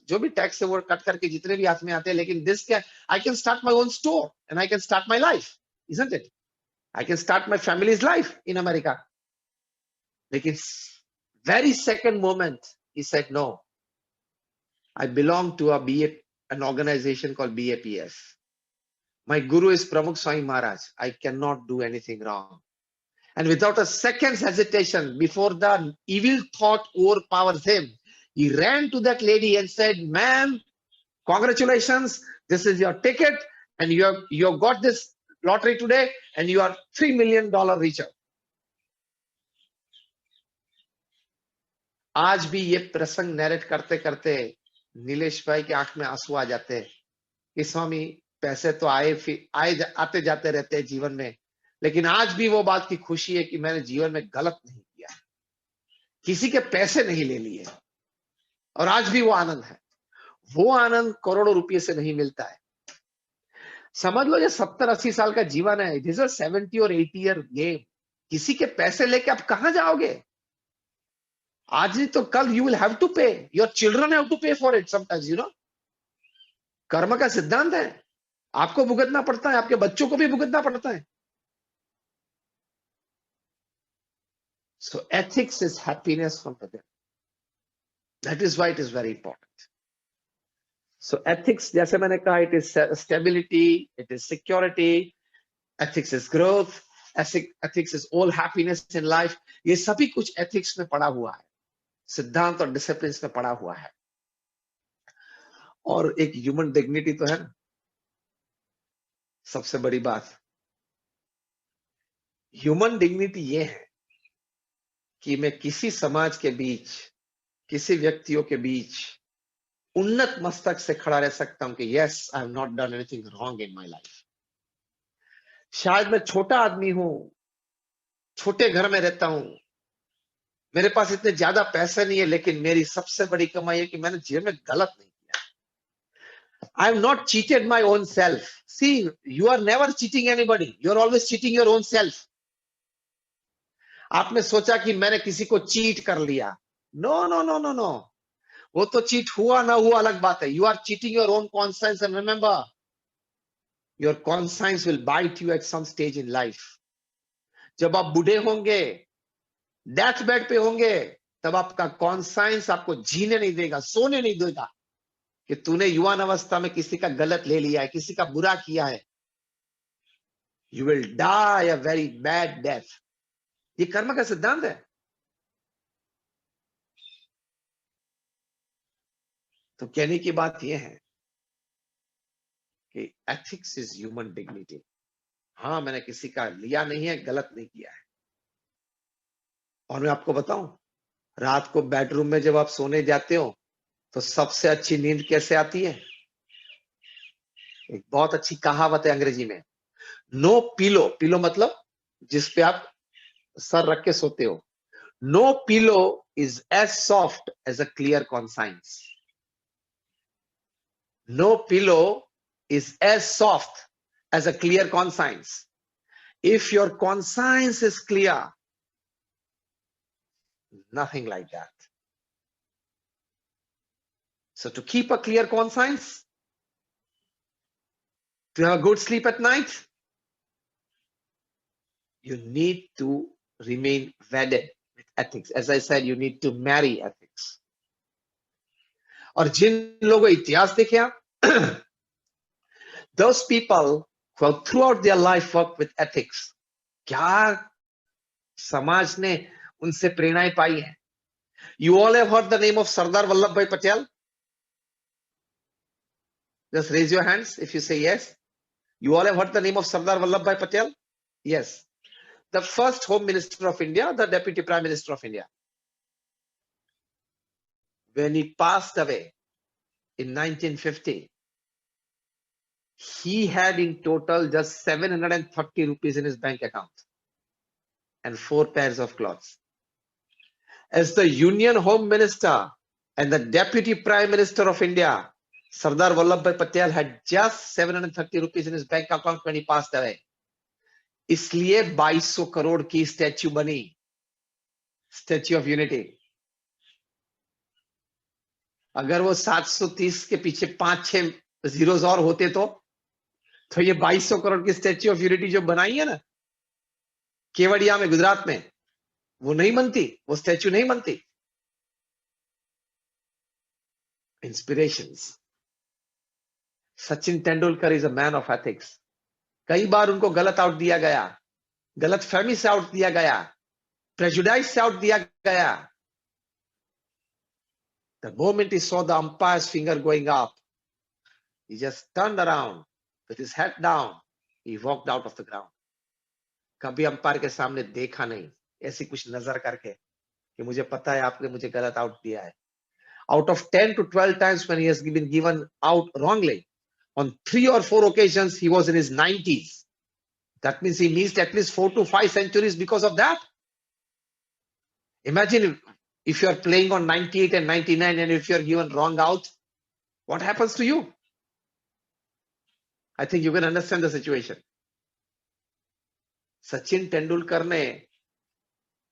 जो भी टैक्स से वो कट करके जितने भी हाथ में आते हैं, लेकिन this can, I can start my own store and I can start my life, isn't it? I can start my family's life in America. लेकिन very second moment, he said, no, I belong to an organization called BAPS. My guru is Pramukh Swami Maharaj. I cannot do anything wrong. And without a second's hesitation, before the evil thought overpowers him, he ran to that lady and said, "Ma'am, congratulations, this is your ticket, and you have got this lottery today, and you are $3 million richer." आज भी ये प्रसंग narrate करते करते नीलेश भाई के आंख में आंसू आ जाते हैं कि स्वामी, पैसे तो आते जाते रहते हैं जीवन में, लेकिन आज भी वो बात की खुशी है कि मैंने जीवन में गलत नहीं किया, किसी के पैसे नहीं ले लिए, और आज भी वो आनंद है. वो आनंद करोड़ों रुपये से नहीं मिलता है. समझ लो ये 70-80 साल का जीवन है. इट इज अ 70 और 80 ईयर गेम. किसी के पैसे लेके आप कहां जाओगे? आज नहीं तो कल यू विल हैव टू पे. योर चिल्ड्रन हैव टू पे फॉर इट समटाइम्स, कर्म का सिद्धांत है. आपको भुगतना पड़ता है, आपके बच्चों को भी भुगतना पड़ता है. So ethics is happiness from within. That is why it is very important. So ethics, जैसे मैंने कहा, it is stability, it is security, ethics is growth, ethics is all happiness in life. ये सभी कुछ ethics में पड़ा हुआ है, सिद्धांत और disciplines में पड़ा हुआ है. और एक human dignity तो है ना, सबसे बड़ी बात. Human dignity ये है कि मैं किसी समाज के बीच, किसी व्यक्तियों के बीच उन्नत मस्तक से खड़ा रह सकता हूं कि yes, I have not done anything wrong in my life. शायद मैं छोटा आदमी हूं, छोटे घर में रहता हूं, मेरे पास इतने ज्यादा पैसे नहीं है, लेकिन मेरी सबसे बड़ी कमाई है कि मैंने जीवन में गलत नहीं किया. I have not cheated my own self. See, you are never cheating anybody. You are always cheating your own self. आपने सोचा कि मैंने किसी को चीट कर लिया. No no no no no. वो तो चीट हुआ ना हुआ अलग बात है. You are cheating your own conscience, and remember, your conscience will bite you at some stage in life. जब आप बूढ़े होंगे, डेथ बेड पे होंगे, तब आपका कॉन्साइंस आपको जीने नहीं देगा, सोने नहीं देगा कि तूने युवान अवस्था में किसी का गलत ले लिया है, किसी का बुरा किया है. You will die a very bad death. ये कर्म का सिद्धांत है. तो कहने की बात यह है कि एथिक्स इज ह्यूमन डिग्निटी. हाँ, मैंने किसी का लिया नहीं है, गलत नहीं किया है. और मैं आपको बताऊं, रात को बेडरूम में जब आप सोने जाते हो तो सबसे अच्छी नींद कैसे आती है? एक बहुत अच्छी कहावत है अंग्रेजी में, नो पिलो. पिलो मतलब जिस पे आप सर रख के सोते हो. No pillow is as soft as a clear conscience. No pillow is as soft as a clear conscience. If your conscience is clear, nothing like that. So to keep a clear conscience, to have a good sleep at night, you need to remain wedded with ethics. As I said, you need to marry ethics. और जिन लोगों इतिहास देखे आप, those people who have throughout their life worked with ethics, क्या समाज ने उनसे प्रेरणाएं पाई है. You all have heard the name of Sardar Vallabhbhai Patel? Just raise your hands if you say yes. You all have heard the name of Sardar Vallabhbhai Patel? Yes. The first Home Minister of India, the Deputy Prime Minister of India. When he passed away in 1950, he had in total just 730 rupees in his bank account and 4 pairs of clothes. As the Union Home Minister and the Deputy Prime Minister of India, Sardar Vallabhbhai Patel had just 730 rupees in his bank account when he passed away. इसलिए 2200 करोड़ की statue बनी, statue of unity. अगर वो 730 के पीछे 5-6 zeros और होते तो ये 2200 करोड़ की स्टैच्यू ऑफ यूनिटी जो बनाई है ना केवड़िया में, गुजरात में, वो नहीं बनती, वो स्टैच्यू नहीं बनती. Inspirations. Sachin Tendulkar is a man of ethics. कई बार उनको गलत आउट दिया गया, गलत फहमी से आउट दिया गया, प्रेजुडाइज से आउट दिया गया. The moment he saw the umpire's finger going up, he just turned around with his head down. He walked out of the ground. कभी अंपायर के सामने देखा नहीं, ऐसी कुछ नजर करके कि मुझे पता है आपने मुझे गलत आउट दिया है. Out of 10 to 12 times when he has been given out wrongly, on 3 or 4 occasions he was in his 90s. That means he missed at least 4 to 5 centuries because of that. Imagine if you are playing on 98 and 99 and if you are given wrong out, what happens to you? I think you can understand the situation. Sachin Tendulkar ने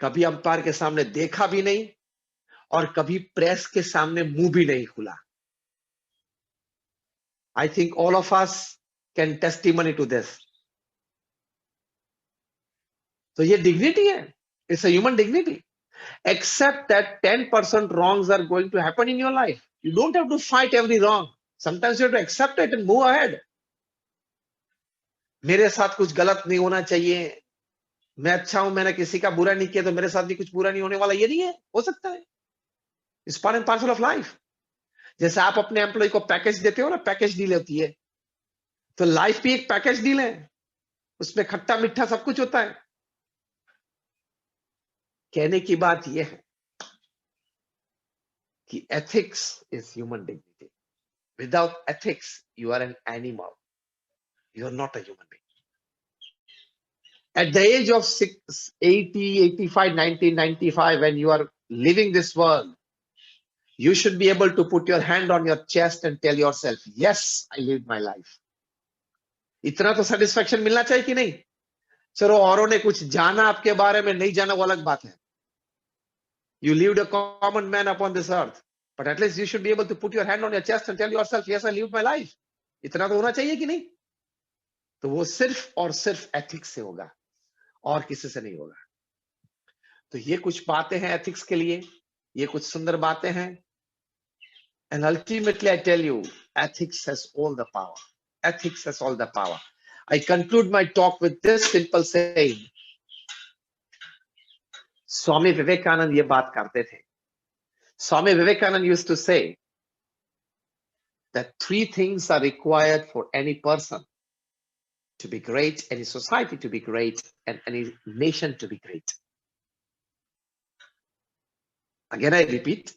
कभी umpire के सामने देखा भी नहीं और कभी press के सामने मुंह भी नहीं खुला. I think all of us can testimony to this. तो ये डिग्निटी है. It's a human dignity. Except that 10% wrongs are going to happen in your life. You don't have to fight every wrong. Sometimes you have to accept it and move ahead. मेरे साथ कुछ गलत नहीं होना चाहिए, मैं अच्छा हूं, मैंने किसी का बुरा नहीं किया तो मेरे साथ भी कुछ बुरा नहीं होने वाला, ये नहीं है. हो सकता है. It's part and parcel of life. जैसे आप अपने एम्प्लॉय को पैकेज देते हो ना, पैकेज डील होती है, तो लाइफ भी एक पैकेज डील है. उसमें खट्टा मीठा सब कुछ होता है. कहने की बात यह है कि ethics is human dignity. Without ethics you are an animal. You are not a human being. At the age of 80, 85, 90, 95, when you are living this world, you should be able to put your hand on your chest and tell yourself, yes, I lived my life. इतना तो satisfaction मिलना चाहिए कि नहीं? चलो औरों ने कुछ जाना आपके बारे में, नहीं जाना वो अलग बात है. You lived a common man upon this earth, but at least you should be able to put your hand on your chest and tell yourself, yes, I lived my life. इतना तो होना चाहिए कि नहीं? तो वो सिर्फ और सिर्फ एथिक्स से होगा और किसी से नहीं होगा. तो ये कुछ बातें हैं एथिक्स के लिए, ये कुछ सुंदर बातें हैं. And ultimately, I tell you, ethics has all the power. Ethics has all the power. I conclude my talk with this simple saying. Swami Vivekananda ये बात करते थे. Swami Vivekananda used to say that 3 things are required for any person to be great, any society to be great, and any nation to be great. Again, I repeat,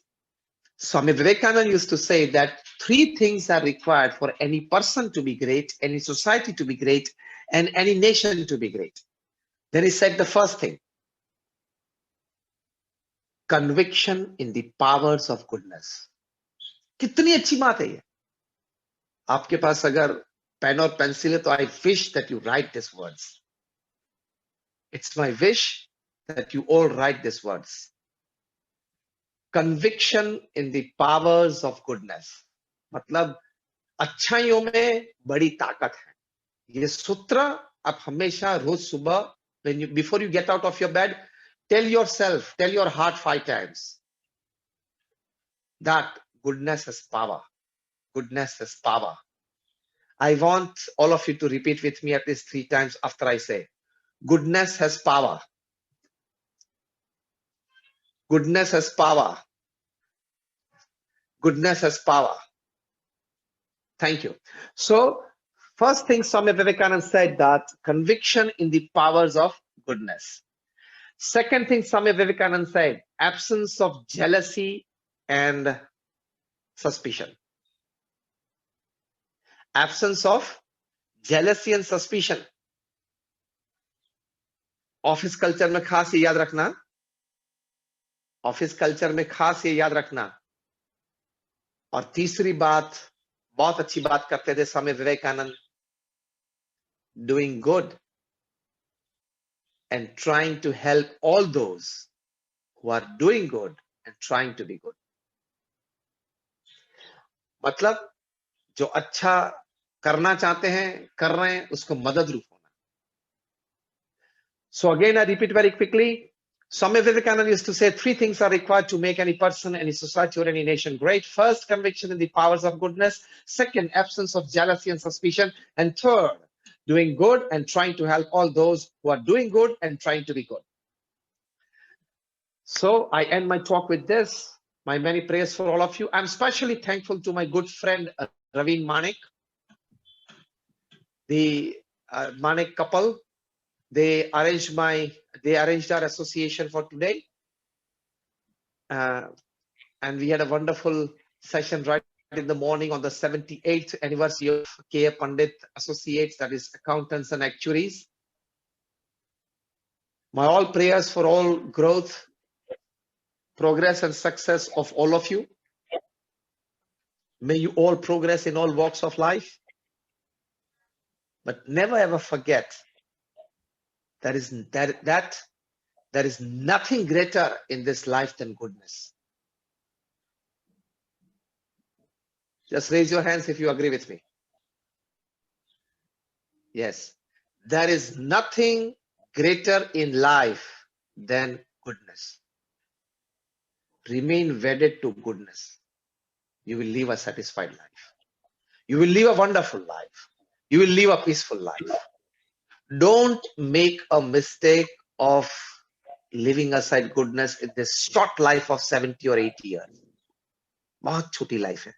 Swami Vivekananda used to say that 3 things are required for any person to be great, any society to be great, and any nation to be great. Then he said the first thing, conviction in the powers of goodness. कितनी अच्छी बात है ये. आपके पास अगर pen और pencil है तो I wish that you write these words. It's my wish that you all write these words. Conviction in the powers of goodness. मतलब अच्छाइयों में बड़ी ताकत है. ये सूत्र आप हमेशा रोज सुबह before you get out of your bed, tell yourself, tell your heart 5 times that goodness has power. Goodness has power. I want all of you to repeat with me at least 3 times after I say, goodness has power. Goodness has power. Goodness has power. Thank you. So, first thing Swami Vivekananda said that conviction in the powers of goodness. Second thing Swami Vivekananda said, absence of jealousy and suspicion. Absence of jealousy and suspicion. Office culture में खास ये याद रखना. Office culture में खास ये याद रखना. और तीसरी बात, बहुत अच्छी बात करते थे Swami Vivekananda, doing good and trying to help all those who are doing good and trying to be good. मतलब जो अच्छा करना चाहते हैं, कर रहे हैं, उसको मदद रूप होना. So again, I repeat very quickly. Swami Vivekananda used to say 3 things are required to make any person, any society, or any nation great. First, conviction in the powers of goodness. Second, absence of jealousy and suspicion. And third, doing good and trying to help all those who are doing good and trying to be good. So I end my talk with this. My many prayers for all of you. I'm especially thankful to my good friend Raveen Manik, the Manik couple. They arranged our association for today, and we had a wonderful session right in the morning on the 78th anniversary of K.A. Pandit Associates, that is accountants and actuaries. My all prayers for all growth, progress, and success of all of you. May you all progress in all walks of life, but never ever forget there is nothing greater in this life than goodness. Just raise your hands if you agree with me. Yes, there is nothing greater in life than goodness. Remain wedded to goodness. You will live a satisfied life. You will live a wonderful life. You will live a peaceful life. Don't make a mistake of living aside goodness in this short life of 70 or 80 years. बहुत छोटी life है.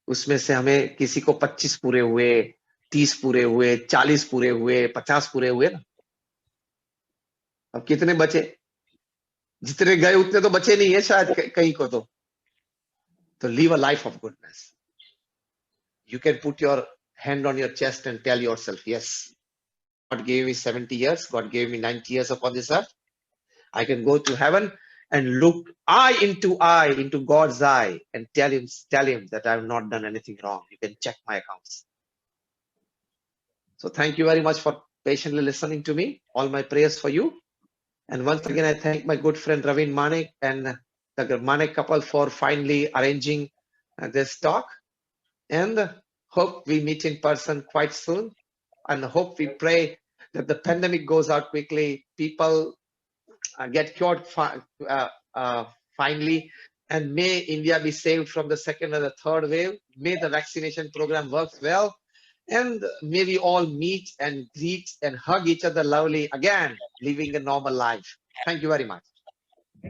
उसमें से हमें किसी को 25 पूरे हुए, 30 पूरे हुए, 40 पूरे हुए, 50 पूरे हुए ना. अब कितने बचे? जितने गए उतने तो बचे नहीं है शायद कहीं को तो. So live a life of goodness. You can put your hand on your chest and tell yourself, yes, God gave me 70 years. God gave me 90 years upon this earth. I can go to heaven and look eye into God's eye and tell him that I have not done anything wrong. You can check my accounts. So thank you very much for patiently listening to me. All my prayers for you. And once again, I thank my good friend Raveen Manik and the Manek couple for finally arranging this talk, and hope we meet in person quite soon, and hope we pray that the pandemic goes out quickly, people get cured finally, and may India be saved from the second or the third wave. May the vaccination program works well, and may we all meet and greet and hug each other lovely again, living a normal life. Thank you very much.